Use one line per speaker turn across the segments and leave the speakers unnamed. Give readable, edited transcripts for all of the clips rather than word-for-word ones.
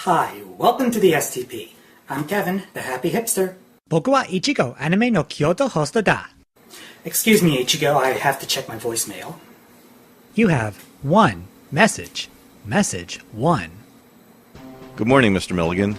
Hi, welcome to the SDP. I'm Kevin, the happy hipster.
僕はイチゴ、アニメの京都ホストだ。
Excuse me, Ichigo, I have to check my voicemail.
You have one message. Message 1.
Good morning, Mr. Milligan.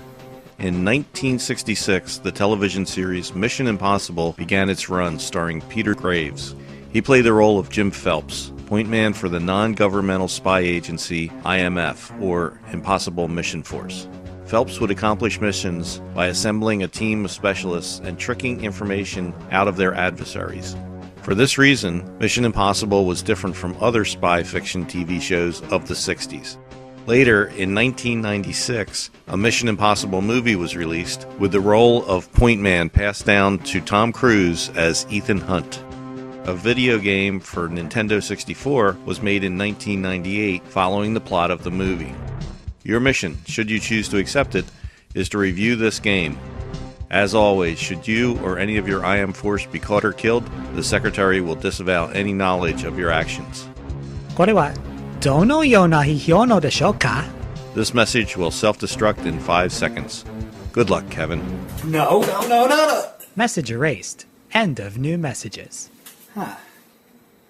In 1966, the television series Mission Impossible began its run starring Peter Graves. He played the role of Jim Phelps, point man for the non-governmental spy agency IMF, or Impossible Mission Force. Phelps would accomplish missions by assembling a team of specialists and tricking information out of their adversaries. For this reason, Mission Impossible was different from other spy fiction TV shows of the 60s. Later, in 1996, a Mission Impossible movie was released with the role of point man passed down to Tom Cruise as Ethan Hunt. A video game for Nintendo 64 was made in 1998 following the plot of the movie. Your mission, should you choose to accept it, is to review this game. As always, should you or any of your IM force be caught or killed, the Secretary will disavow any knowledge of your actions.
これはどのような批評のでしょうか?
This message will self-destruct in 5 seconds. Good luck, Kevin.
No.
Message erased. End of new messages.
Huh.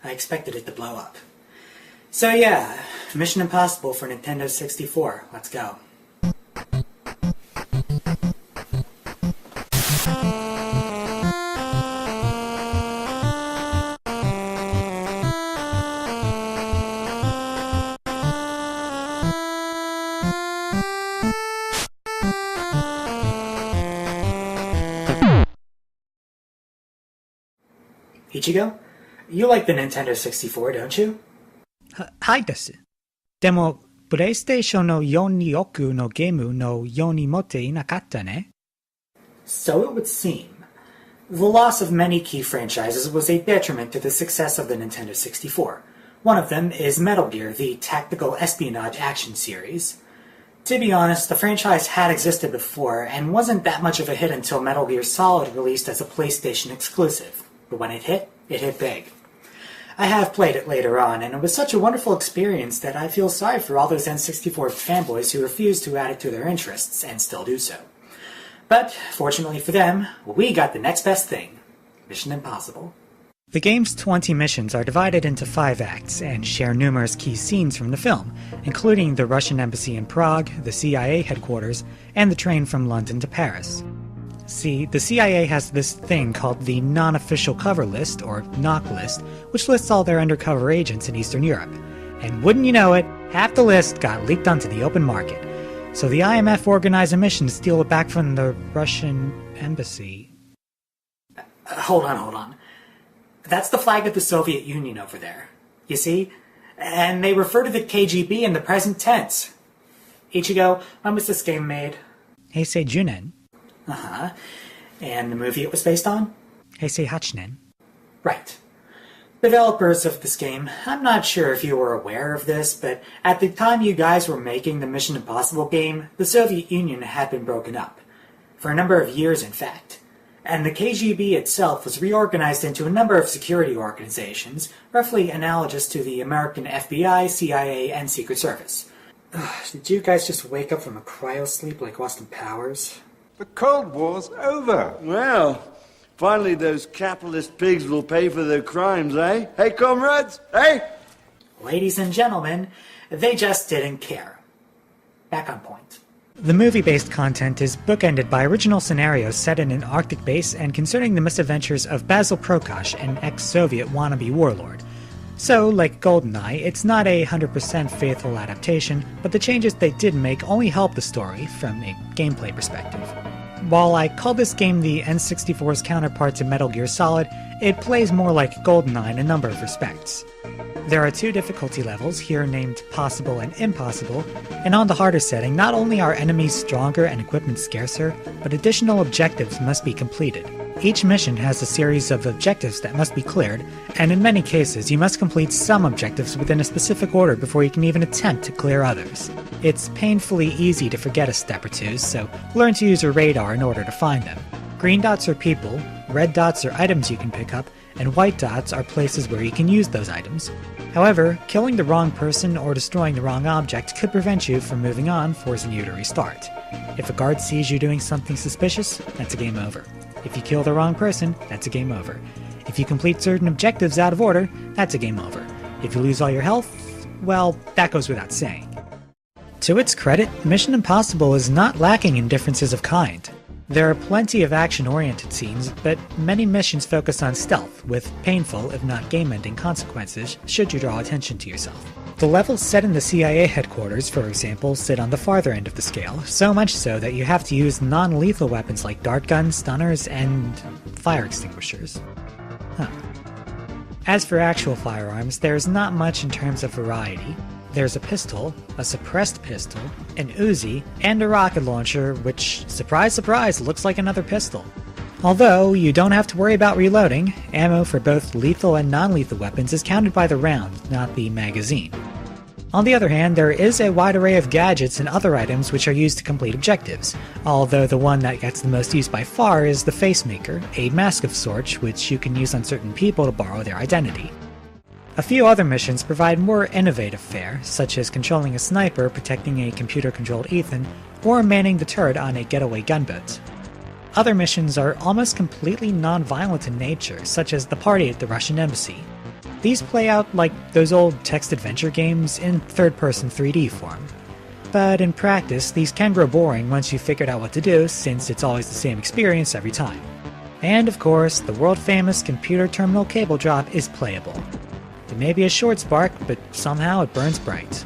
I expected it to blow up. So yeah, Mission Impossible for Nintendo 64. Let's go. Ichigo, you like the Nintendo 64, don't you?
はいです。でも、プレイステーションの4に多くのゲームの4に持っていなかったね。
So it would seem. The loss of many key franchises was a detriment to the success of the Nintendo 64. One of them is Metal Gear, the tactical espionage action series. To be honest, the franchise had existed before and wasn't that much of a hit until Metal Gear Solid released as a PlayStation exclusive. But when it hit big. I have played it later on, and it was such a wonderful experience that I feel sorry for all those N64 fanboys who refused to add it to their interests, and still do so. But, fortunately for them, we got the next best thing. Mission Impossible.
The game's 20 missions are divided into 5 acts and share numerous key scenes from the film, including the Russian embassy in Prague, the CIA headquarters, and the train from London to Paris. See, the CIA has this thing called the Non-Official Cover List, or NOC list, which lists all their undercover agents in Eastern Europe. And wouldn't you know it, half the list got leaked onto the open market. So the IMF organized a mission to steal it back from the Russian embassy.
Hold on. That's the flag of the Soviet Union over there. You see? And they refer to the KGB in the present tense. Ichigo, when was this game made?
Heisei Junen.
Uh-huh. And the movie it was based on?
Heisei Hachinnen.
Right. Developers of this game, I'm not sure if you were aware of this, but at the time you guys were making the Mission Impossible game, the Soviet Union had been broken up. For a number of years, in fact. And the KGB itself was reorganized into a number of security organizations, roughly analogous to the American FBI, CIA, and Secret Service. Did you guys just wake up from a cryo-sleep like Austin Powers?
The Cold War's over.
Well, finally those capitalist pigs will pay for their crimes, eh? Hey, comrades, eh?
Ladies and gentlemen, they just didn't care. Back on point.
The movie-based content is bookended by original scenarios set in an Arctic base and concerning the misadventures of Basil Prokosh, an ex-Soviet wannabe warlord. So, like GoldenEye, it's not a 100% faithful adaptation, but the changes they did make only help the story from a gameplay perspective. While I call this game the N64's counterpart to Metal Gear Solid, it plays more like GoldenEye in a number of respects. There are 2 difficulty levels, here named Possible and Impossible, and on the harder setting, not only are enemies stronger and equipment scarcer, but additional objectives must be completed. Each mission has a series of objectives that must be cleared, and in many cases you must complete some objectives within a specific order before you can even attempt to clear others. It's painfully easy to forget a step or two, so learn to use your radar in order to find them. Green dots are people, red dots are items you can pick up, and white dots are places where you can use those items. However, killing the wrong person or destroying the wrong object could prevent you from moving on, forcing you to restart. If a guard sees you doing something suspicious, that's a game over. If you kill the wrong person, that's a game over. If you complete certain objectives out of order, that's a game over. If you lose all your health, well, that goes without saying. To its credit, Mission Impossible is not lacking in differences of kind. There are plenty of action-oriented scenes, but many missions focus on stealth, with painful, if not game-ending consequences, should you draw attention to yourself. The levels set in the CIA headquarters, for example, sit on the farther end of the scale, so much so that you have to use non-lethal weapons like dart guns, stunners, and fire extinguishers. As for actual firearms, there's not much in terms of variety. There's a pistol, a suppressed pistol, an Uzi, and a rocket launcher, which, surprise surprise, looks like another pistol. Although, you don't have to worry about reloading. Ammo for both lethal and non-lethal weapons is counted by the round, not the magazine. On the other hand, there is a wide array of gadgets and other items which are used to complete objectives, although the one that gets the most use by far is the Facemaker, a mask of sorts which you can use on certain people to borrow their identity. A few other missions provide more innovative fare, such as controlling a sniper protecting a computer-controlled Ethan, or manning the turret on a getaway gunboat. Other missions are almost completely non-violent in nature, such as the party at the Russian embassy. These play out like those old text-adventure games in third-person 3D form. But in practice, these can grow boring once you've figured out what to do, since it's always the same experience every time. And of course, the world-famous computer terminal cable drop is playable. It may be a short spark, but somehow it burns bright.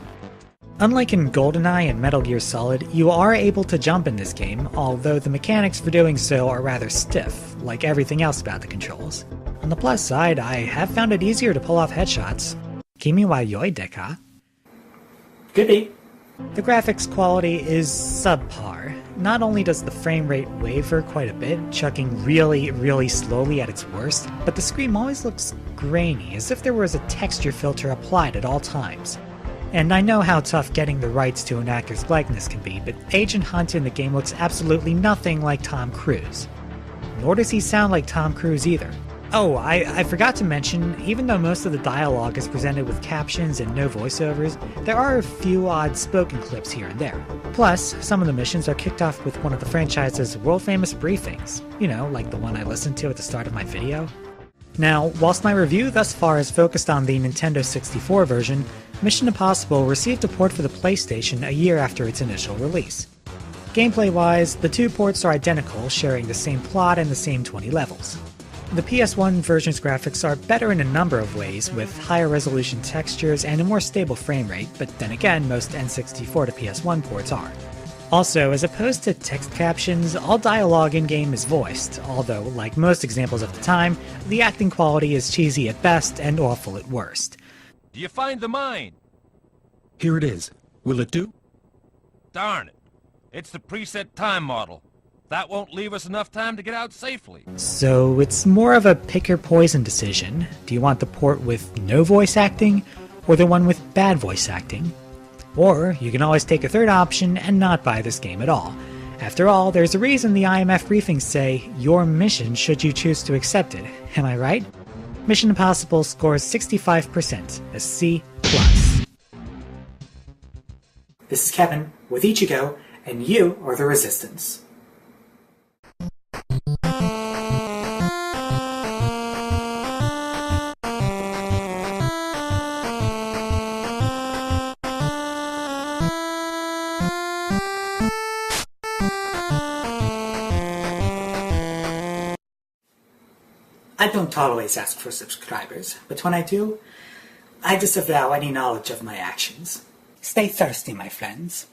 Unlike in GoldenEye and Metal Gear Solid, you are able to jump in this game, although the mechanics for doing so are rather stiff, like everything else about the controls. On the plus side, I have found it easier to pull off headshots. Kimi wa yoi desu?
Could be.
The graphics quality is subpar. Not only does the frame rate waver quite a bit, chucking really slowly at its worst, but the screen always looks grainy, as if there was a texture filter applied at all times. And I know how tough getting the rights to an actor's likeness can be, but Agent Hunt in the game looks absolutely nothing like Tom Cruise. Nor does he sound like Tom Cruise either. Oh, I forgot to mention, even though most of the dialogue is presented with captions and no voiceovers, there are a few odd spoken clips here and there. Plus, some of the missions are kicked off with one of the franchise's world-famous briefings. You know, like the one I listened to at the start of my video. Now, whilst my review thus far is focused on the Nintendo 64 version, Mission Impossible received a port for the PlayStation a year after its initial release. Gameplay-wise, the two ports are identical, sharing the same plot and the same 20 levels. The PS1 version's graphics are better in a number of ways, with higher resolution textures and a more stable frame rate, but then again, most N64 to PS1 ports are. Also, as opposed to text captions, all dialogue in-game is voiced, although, like most examples of the time, the acting quality is cheesy at best and awful at worst.
Do you find the mine?
Here it is. Will it do?
Darn it. It's the preset time model. That won't leave us enough time to get out safely.
So it's more of a pick-your-poison decision. Do you want the port with no voice acting, or the one with bad voice acting? Or you can always take a third option and not buy this game at all. After all, there's a reason the IMF briefings say, your mission should you choose to accept it. Am I right? Mission Impossible scores 65%, a C+.
This is Kevin with Ichigo, and you are the Resistance. I don't always ask for subscribers, but when I do, I disavow any knowledge of my actions. Stay thirsty, my friends.